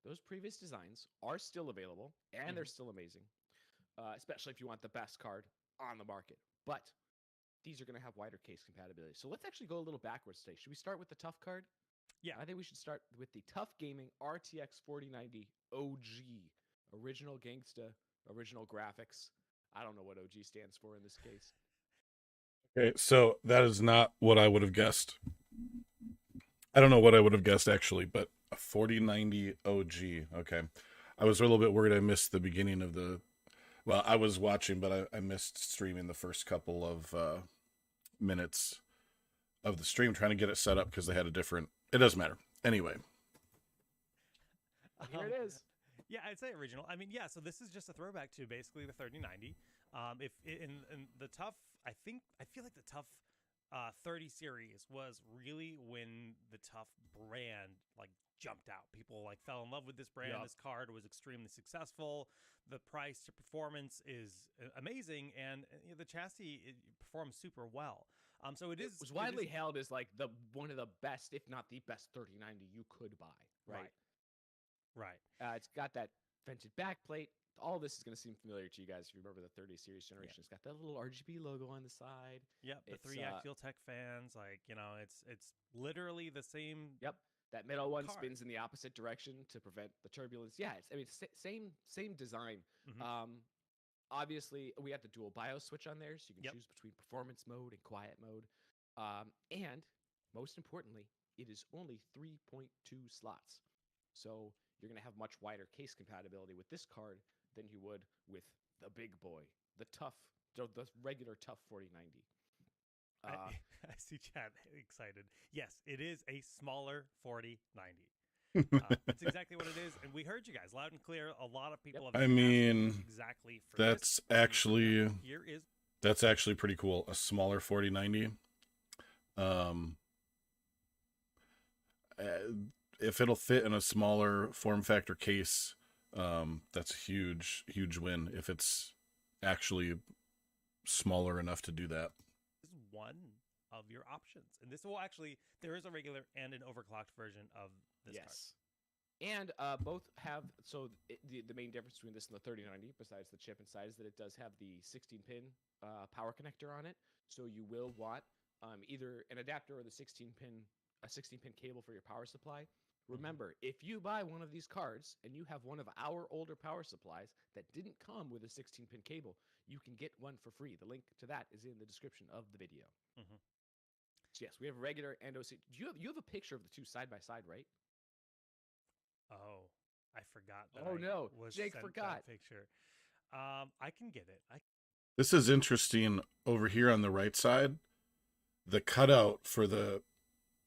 those previous designs are still available, and they're still amazing, especially if you want the best card on the market. But these are going to have wider case compatibility. So let's actually go a little backwards today. Should we start with the TUF card? Yeah. I think we should start with the TUF Gaming RTX 4090 OG. Original gangsta, original graphics. I don't know what OG stands for in this case. Okay, so that is not what I would have guessed. I don't know what I would have guessed, actually, but a 4090 OG. Okay. I was a little bit worried I missed the beginning of the... Well, I was watching, but I missed streaming the first couple of minutes of the stream, trying to get it set up because they had a different... It doesn't matter. Anyway. Here it is. Yeah, I'd say original. I mean, yeah, so this is just a throwback to basically the 3090. If in the TUF, I feel like the TUF 30 series was really when the TUF brand like jumped out. People like fell in love with this brand. Yep. This card was extremely successful. The price to performance is amazing, and the chassis performs super well. So it was widely hailed as like one of the best, if not the best, 3090 you could buy. Right. It's got that vented backplate. All this is going to seem familiar to you guys if you remember the 30 series generation. It's got that little RGB logo on the side. Yep, the 3 axial tech fans, like, it's literally the same. Yep, that middle one spins in the opposite direction to prevent the turbulence. Yeah, same design. Obviously, we have the dual BIOS switch on there, so you can choose between performance mode and quiet mode. And most importantly, it is only 3.2 slots. So you're going to have much wider case compatibility with this card than you would with the big boy, the regular TUF 4090. I see Chad excited. Yes, it is a smaller 4090. That's exactly what it is, and we heard you guys loud and clear. A lot of people have. I mean, exactly. For that's this. actually Here is. That's actually pretty cool. A smaller 4090. If it'll fit in a smaller form factor case, that's a huge win. If it's actually smaller enough to do that. This is one of your options, and this will actually, there is a regular and an overclocked version of this card. And both have, the main difference between this and the 3090, besides the chip inside, is that it does have the 16-pin power connector on it. So you will want either an adapter or a 16-pin cable for your power supply. Remember, if you buy one of these cards and you have one of our older power supplies that didn't come with a 16-pin cable, you can get one for free. The link to that is in the description of the video. So yes, we have regular and OC. You have a picture of the two side by side, right? Oh, I forgot. Jake forgot. That picture. I can get it. This is interesting. Over here on the right side, the cutout for the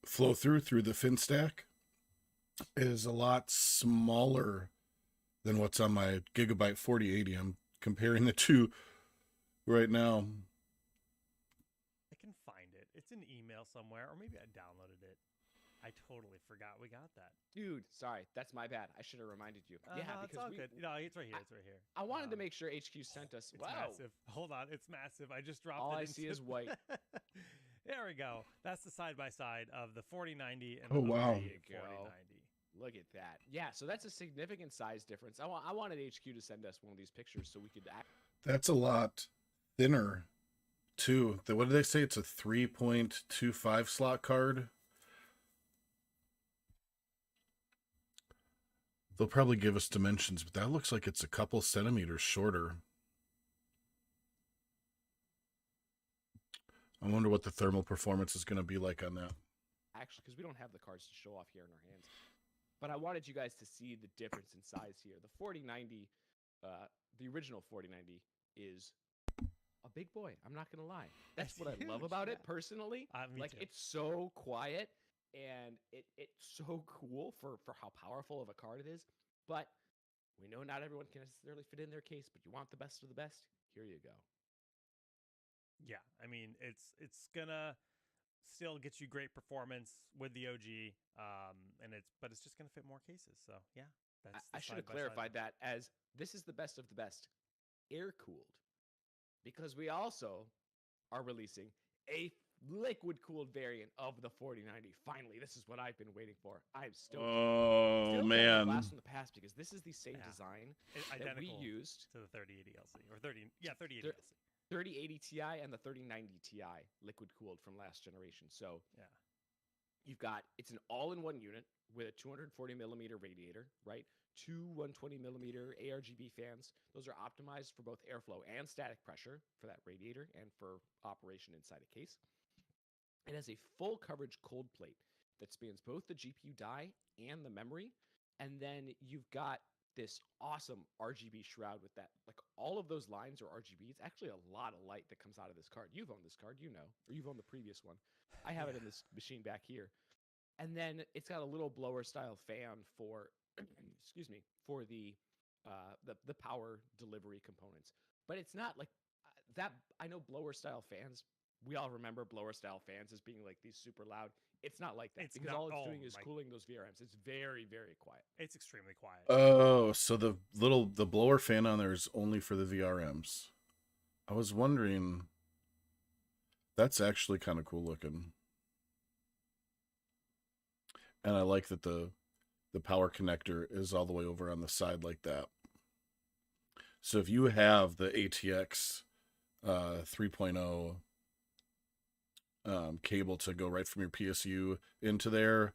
flow through the fin stack is a lot smaller than what's on my Gigabyte 4080. I'm comparing the two right now. I can find it. It's in email somewhere, or maybe I downloaded it. I totally forgot we got that. Dude, sorry. That's my bad. I should have reminded you. Yeah, because it's all good. No, it's right here. It's right here. I wanted to make sure HQ sent us. It's massive. Hold on. It's massive. I just dropped it. All I see is white. There we go. That's the side-by-side of the 4090 and the 4090. Look at that. Yeah, so that's a significant size difference. I wanted HQ to send us one of these pictures so we could That's a lot thinner, too. What did they say? It's a 3.25 slot card. They'll probably give us dimensions, but that looks like it's a couple centimeters shorter. I wonder what the thermal performance is going to be like on that. Actually, because we don't have the cards to show off here in our hands. But I wanted you guys to see the difference in size here. The 4090, the original 4090 is a big boy. I'm not going to lie. That's what I love about it personally. Like, it's so quiet. And it's so cool for how powerful of a card it is. But we know not everyone can necessarily fit in their case, but you want the best of the best, here you go. Yeah, I mean, it's gonna still get you great performance with the OG, but it's just gonna fit more cases. So yeah, I should have clarified that as this is the best of the best, air cooled, because we also are releasing a liquid cooled variant of the 4090. Finally, this is what I've been waiting for. I'm stoked. Oh Still man. blast from the past because this is the same Yeah. design Identical that we used to the 3080 LC or 3080 Thir- LC. 3080 Ti and the 3090 Ti liquid cooled from last generation. So Yeah. you've got it's an all-in-one unit with a 240 millimeter radiator, right? Two 120 millimeter ARGB fans. Those are optimized for both airflow and static pressure for that radiator and for operation inside a case. It has a full coverage cold plate that spans both the GPU die and the memory. And then you've got this awesome RGB shroud with that. Like all of those lines are RGB. It's actually a lot of light that comes out of this card. You've owned this card, you know, or you've owned the previous one. I have it in this machine back here. And then it's got a little blower style fan for, excuse me, for the power delivery components. But it's not like that. I know blower style fans. We all remember blower style fans as being like these super loud. It's not like that It's because not- all it's oh doing is my- cooling those VRMs. It's very, very quiet. It's extremely quiet. Oh, so the blower fan on there is only for the VRMs. I was wondering. That's actually kind of cool looking. And I like that the power connector is all the way over on the side like that. So if you have the ATX 3.0 cable to go right from your PSU into there,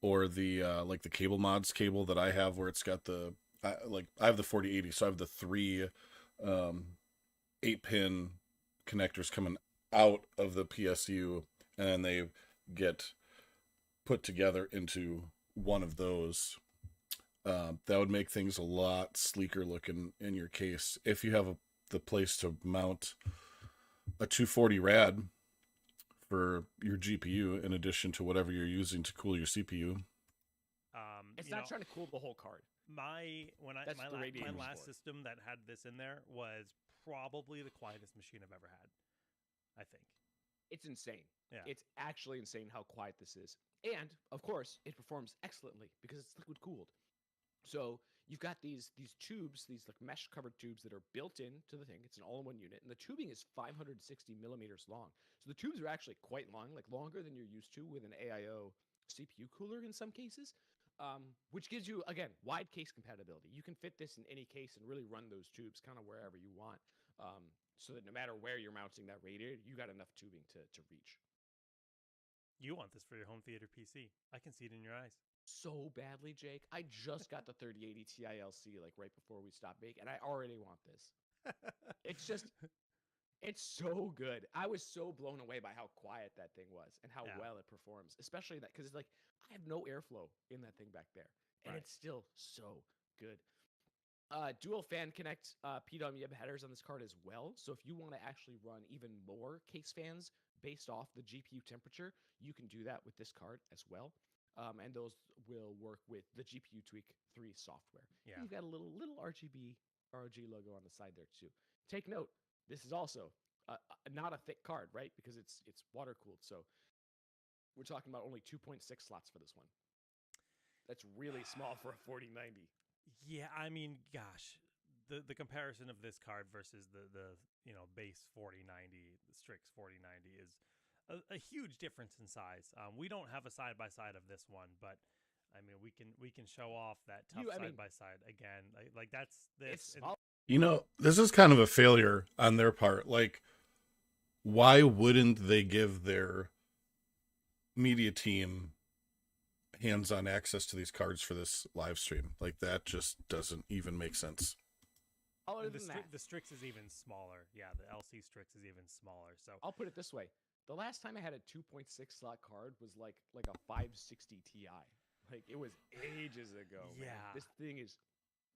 or the like the cable mods cable that I have where it's got the I have the 4080, so I have the three 8-pin connectors coming out of the PSU, and then they get put together into one of those. That would make things a lot sleeker looking in your case. If you have the place to mount a 240 rad for your GPU in addition to whatever you're using to cool your CPU. It's not trying to cool the whole card. My radiator last sport. system that had this in there was probably the quietest machine I've ever had. I think. It's insane. Yeah. It's actually insane how quiet this is. And of course, it performs excellently because it's liquid cooled. So you've got these tubes, these like mesh covered tubes that are built into the thing. It's an all-in-one unit, and the tubing is 560 millimeters long. So the tubes are actually quite long, like longer than you're used to with an AIO CPU cooler in some cases, which gives you again wide case compatibility. You can fit this in any case and really run those tubes kind of wherever you want, so that no matter where you're mounting that radiator, you got enough tubing to reach. You want this for your home theater PC. I can see it in your eyes. So badly, Jake. I just got the 3080 Ti LC like right before we stopped making, and I already want this. It's just, it's so good. I was so blown away by how quiet that thing was and how well it performs, especially that because it's like I have no airflow in that thing back there, and it's still so good. Dual fan connect PWM headers on this card as well. So if you want to actually run even more case fans based off the GPU temperature, you can do that with this card as well. And those will work with the GPU Tweak 3 software. Yeah. You've got a little RGB ROG logo on the side there too. Take note, this is also not a thick card, right? Because it's water cooled. So we're talking about only 2.6 slots for this one. That's really small for a 4090. Yeah, I mean, gosh, the comparison of this card versus the base 4090, the Strix 4090 is a huge difference in size. We don't have a side by side of this one, but I mean, we can show off that TUF side by side again. Like that's this. This is kind of a failure on their part. Like, why wouldn't they give their media team hands-on access to these cards for this live stream? Like, that just doesn't even make sense. The Strix is even smaller. Yeah, the LC Strix is even smaller. So I'll put it this way: the last time I had a 2.6 slot card was like a 560 Ti. Like it was ages ago. Yeah, man. This thing is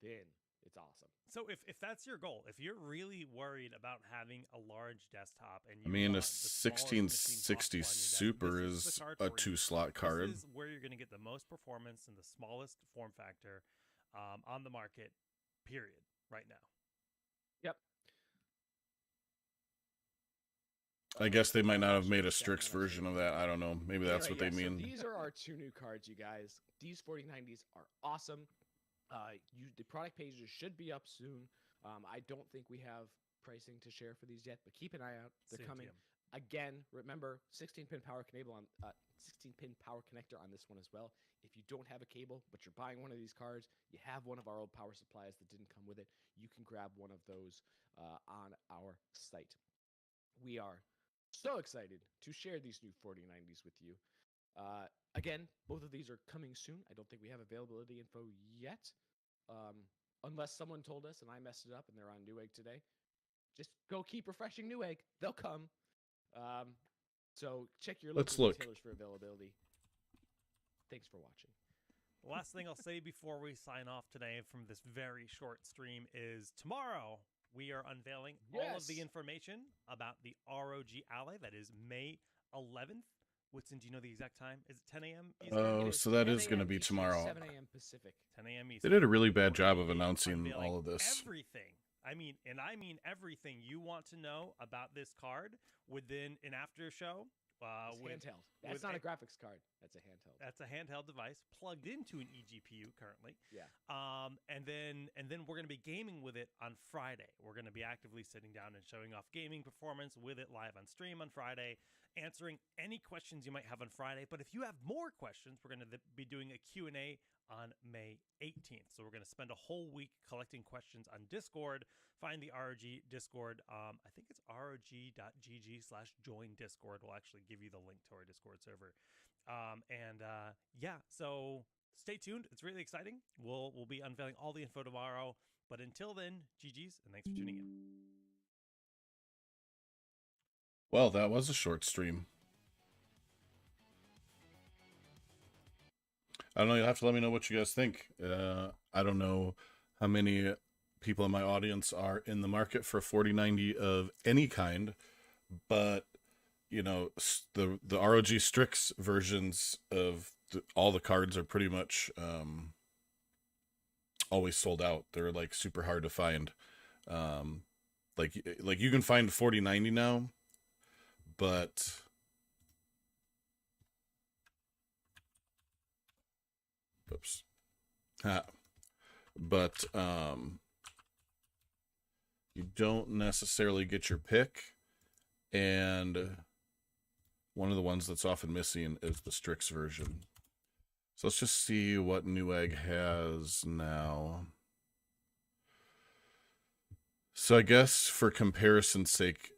thin. It's awesome. So if that's your goal, if you're really worried about having a large desktop and you a want the 1660 Super is a 2-slot card. This is where you're going to get the most performance and the smallest form factor on the market, period, right now. Yep. I guess they might not have made a Strix version of that. I don't know. Maybe that's what they mean. So these are our two new cards, you guys. These 4090s are awesome. The product pages should be up soon. I don't think we have pricing to share for these yet, but keep an eye out. They're coming. Again, remember 16-pin power cable on 16-pin power connector on this one as well. If you don't have a cable, but you're buying one of these cards, you have one of our old power supplies that didn't come with it, you can grab one of those on our site. We are so excited to share these new 4090s with you. Again, both of these are coming soon. I don't think we have availability info yet, unless someone told us and I messed it up and they're on Newegg today. Just go keep refreshing Newegg. They'll come. So check your local retailers for availability. Thanks for watching. The last thing I'll say before we sign off today from this very short stream is tomorrow we are unveiling all of the information about the ROG Ally. That is May 11th. Whitson, do you know the exact time? Is it 10 a.m. Eastern? Oh, so that is going to be tomorrow. 7 a.m. Pacific. 10 a.m. Eastern. They did a really bad job of announcing all of this. Everything. I mean everything you want to know about this card within an after show. Handheld. That's not a graphics card. That's a handheld. That's a handheld device plugged into an eGPU currently. Yeah. And then we're going to be gaming with it on Friday. We're going to be actively sitting down and showing off gaming performance with it live on stream on Friday, answering any questions you might have on Friday. But if you have more questions, we're going to be doing a Q&A on May 18th. So we're going to spend a whole week collecting questions on Discord. Find the ROG Discord. I think it's rog.gg/join Discord. We'll actually give you the link to our Discord server. So stay tuned. It's really exciting. We'll be unveiling all the info tomorrow. But until then, GG's, and thanks for tuning in. Well, that was a short stream. I don't know. You'll have to let me know what you guys think. I don't know how many people in my audience are in the market for a 4090 of any kind, but you know, the ROG Strix versions of all the cards are pretty much always sold out. They're like super hard to find. Like you can find 4090 now, but oops. But you don't necessarily get your pick, and one of the ones that's often missing is the Strix version. So let's just see what Newegg has now. So I guess for comparison's sake,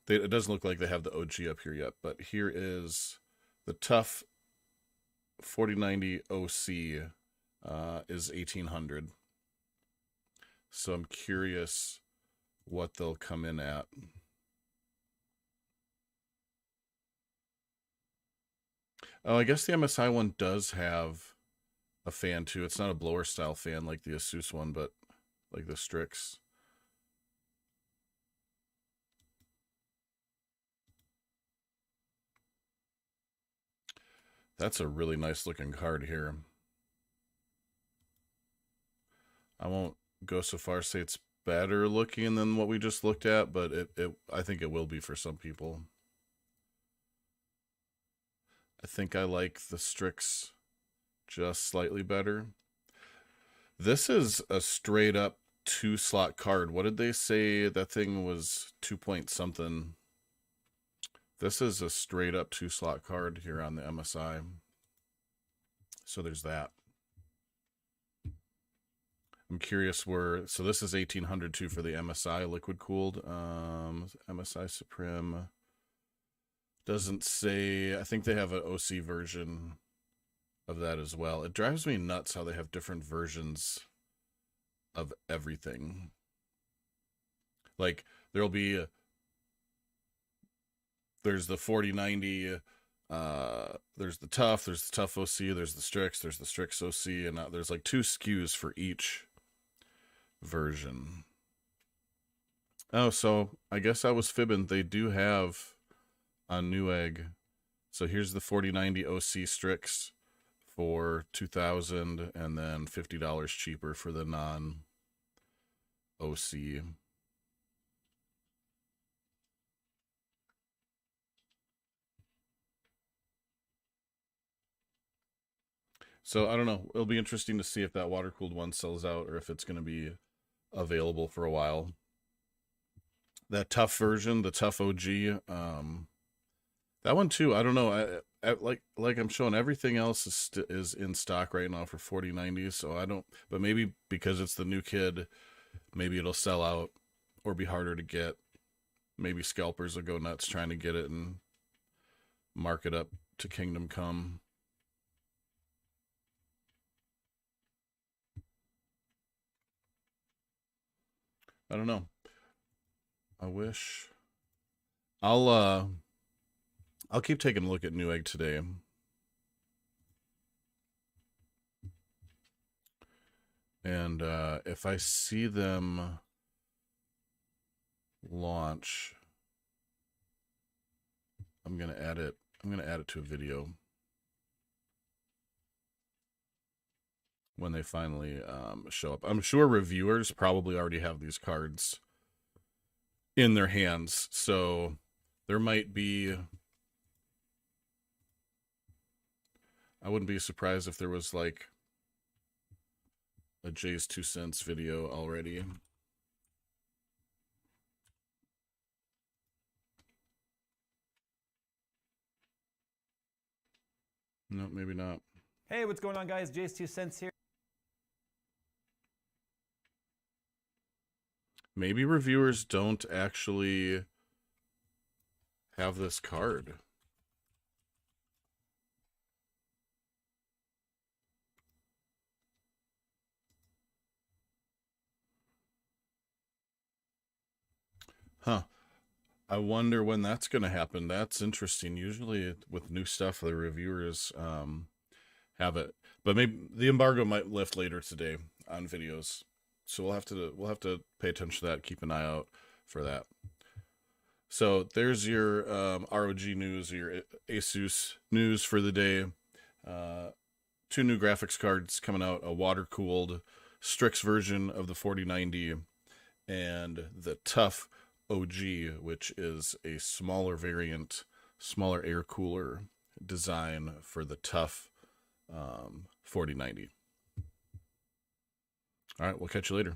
it doesn't look like they have the OG up here yet, but here is the TUF 4090 OC is 1800. So I'm curious what they'll come in at. Oh, I guess the MSI one does have a fan too. It's not a blower style fan like the ASUS one, but like the Strix. That's a really nice looking card here. I won't go so far as say it's better looking than what we just looked at, but I think it will be for some people. I think I like the Strix just slightly better. This is a straight up 2-slot card. What did they say? That thing was 2 point something. This is a straight up 2-slot card here on the MSI. So there's that. I'm curious where, so this is 1800 too for the MSI liquid cooled. MSI Supreme doesn't say. I think they have an OC version of that as well. It drives me nuts how they have different versions of everything. Like there'll be there's the 4090, there's the TUF, there's the TUF OC, there's the Strix, there's the Strix OC, and there's like 2 SKUs for each version. Oh, so I guess I was fibbing. They do have on Newegg. So here's the 4090 OC Strix for $2,000, and then $50 cheaper for the non OC. So I don't know. It'll be interesting to see if that water-cooled one sells out or if it's going to be available for a while. That TUF version, the TUF OG, That one too. I don't know. Like I'm showing, everything else is in stock right now for 4090. So I don't. But maybe because it's the new kid, maybe it'll sell out or be harder to get. Maybe scalpers will go nuts trying to get it and mark it up to Kingdom Come. I don't know. I wish. I'll keep taking a look at Newegg today. And if I see them launch, I'm gonna add it. I'm gonna add it to a video when they finally show up. I'm sure reviewers probably already have these cards in their hands, so there might be. I wouldn't be surprised if there was like a Jay's 2 cents video already. No, maybe not. Hey, what's going on, guys? Jay's 2 cents here. Maybe reviewers don't actually have this card. Huh. I wonder when that's going to happen. That's interesting. Usually with new stuff, the reviewers have it. But maybe the embargo might lift later today on videos. So we'll have to pay attention to that, keep an eye out for that. So there's your ROG news, your ASUS news for the day. 2 new graphics cards coming out, a water-cooled Strix version of the 4090 and the TUF OG, which is a smaller variant, smaller air cooler design for the TUF 4090. All right, we'll catch you later.